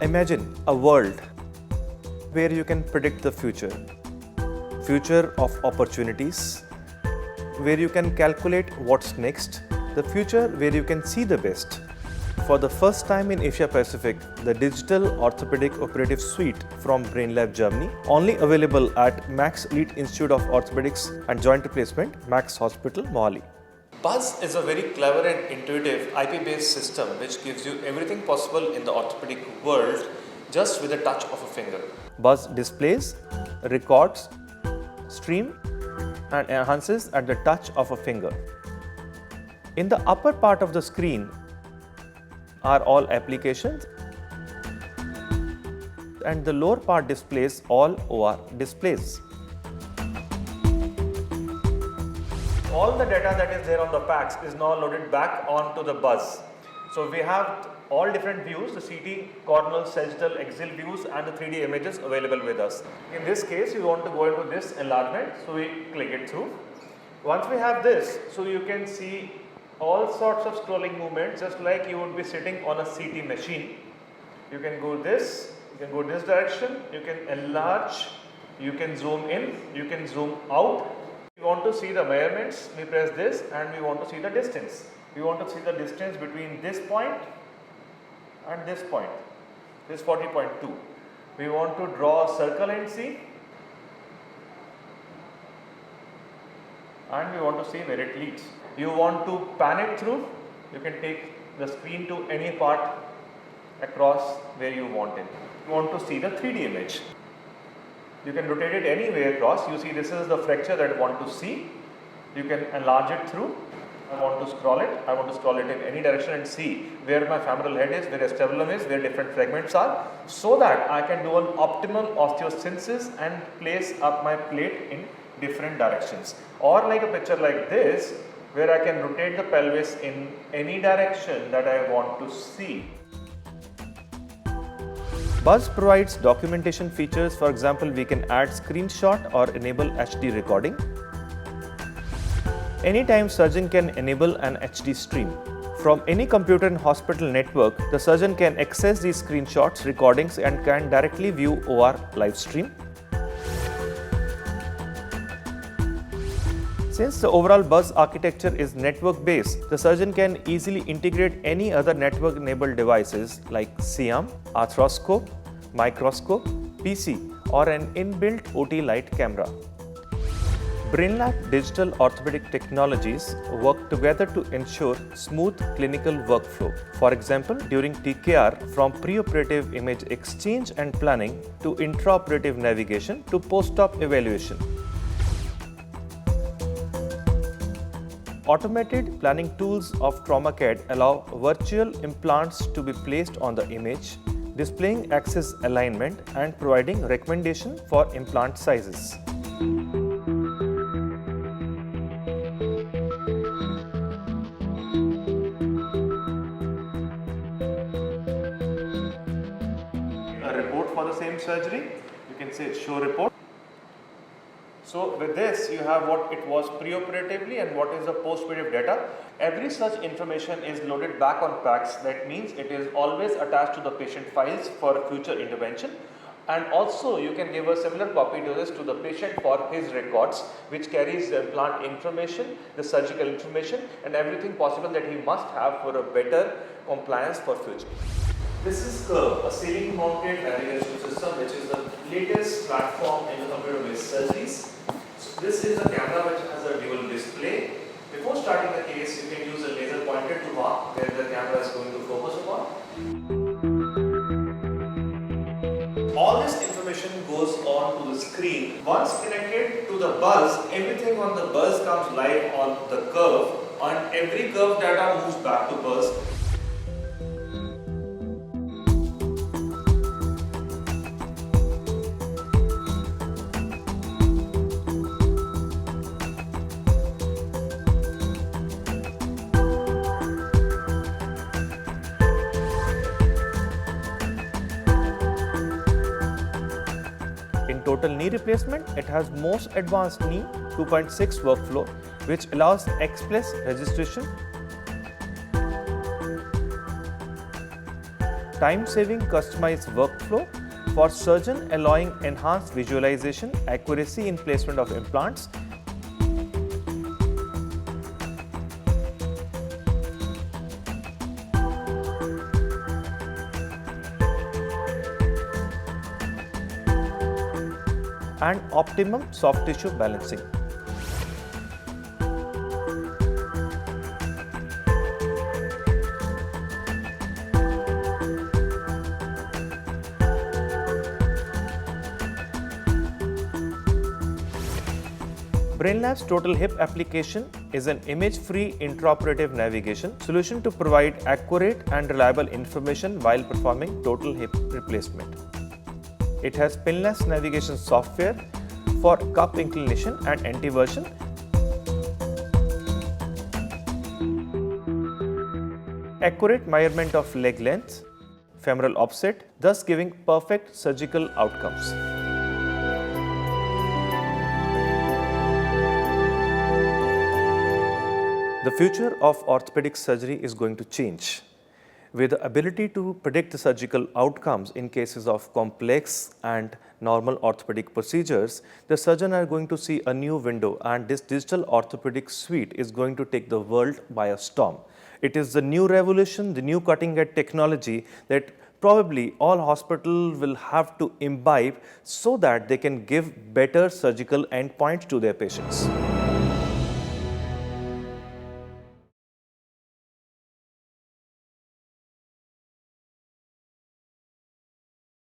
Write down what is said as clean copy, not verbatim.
Imagine a world where you can predict the future of opportunities, where you can calculate what's next, the future where you can see the best. For the first time in Asia Pacific, the Digital Orthopedic Operative Suite from Brainlab Germany, only available at Max Elite Institute of Orthopedics and Joint Replacement, Max Hospital, Mohali. Buzz is a very clever and intuitive IP-based system which gives you everything possible in the orthopedic world just with a touch of a finger. Buzz displays, records, streams and enhances at the touch of a finger. In the upper part of the screen are all applications and the lower part displays all OR displays. All the data that is there on the PACS is now loaded back onto the Buzz. So we have all different views, the CT, corneal, sagittal, axial views and the 3D images available with us. In this case, you want to go into this enlargement, so we click it through. Once we have this, so you can see all sorts of scrolling movements just like you would be sitting on a CT machine. You can go this direction, you can enlarge, you can zoom in, you can zoom out. We want to see the measurements, we press this and we want to see the distance. We want to see the distance between this point and this point, this 40.2. We want to draw a circle and see, and we want to see where it leads. You want to pan it through, you can take the screen to any part across where you want it. You want to see the 3D image. You can rotate it anywhere across. You see this is the fracture that I want to see. You can enlarge it through. I want to scroll it. I want to scroll it in any direction and see where my femoral head is, where acetabulum is, where different fragments are, so that I can do an optimal osteosynthesis and place up my plate in different directions. Or like a picture like this, where I can rotate the pelvis in any direction that I want to see. Buzz provides documentation features. For example, we can add screenshot or enable HD recording. Anytime surgeon can enable an HD stream. From any computer and hospital network, the surgeon can access these screenshots, recordings and can directly view OR live stream. Since the overall Buzz architecture is network-based, the surgeon can easily integrate any other network-enabled devices like C-arm, arthroscope, microscope, PC or an inbuilt OT light camera. Brainlab Digital Orthopedic Technologies work together to ensure smooth clinical workflow. For example, during TKR, from preoperative image exchange and planning to intraoperative navigation to post-op evaluation. Automated planning tools of TraumaCAD allow virtual implants to be placed on the image, displaying axis alignment and providing recommendation for implant sizes. A report for the same surgery, you can say show report. So with this, you have what it was preoperatively and what is the postoperative data. Every such information is loaded back on PACS. That means it is always attached to the patient files for future intervention. And also you can give a similar copy to this to the patient for his records, which carries the implant information, the surgical information and everything possible that he must have for a better compliance for future. This is Curve, a ceiling mounted navigation system which is the latest platform in the computer-based surgeries. So this is a camera which has a dual display. Before starting the case, you can use a laser pointer to mark where the camera is going to focus upon. All this information goes on to the screen. Once connected to the Buzz, everything on the Buzz comes live on the Curve and every curve data moves back to Buzz. In total knee replacement, it has most advanced knee 2.6 workflow, which allows express registration. time-saving customized workflow for surgeon, allowing enhanced visualization, accuracy in placement of implants, and optimum soft tissue balancing. BrainLab's Total Hip application is an image-free intraoperative navigation solution to provide accurate and reliable information while performing total hip replacement. It has pinless navigation software for cup inclination and anteversion, accurate measurement of leg length, femoral offset, thus giving perfect surgical outcomes. The future of orthopedic surgery is going to change. With the ability to predict the surgical outcomes in cases of complex and normal orthopedic procedures, the surgeon are going to see a new window, and this digital orthopedic suite is going to take the world by a storm. It is the new revolution, the new cutting-edge technology that probably all hospitals will have to imbibe so that they can give better surgical endpoints to their patients.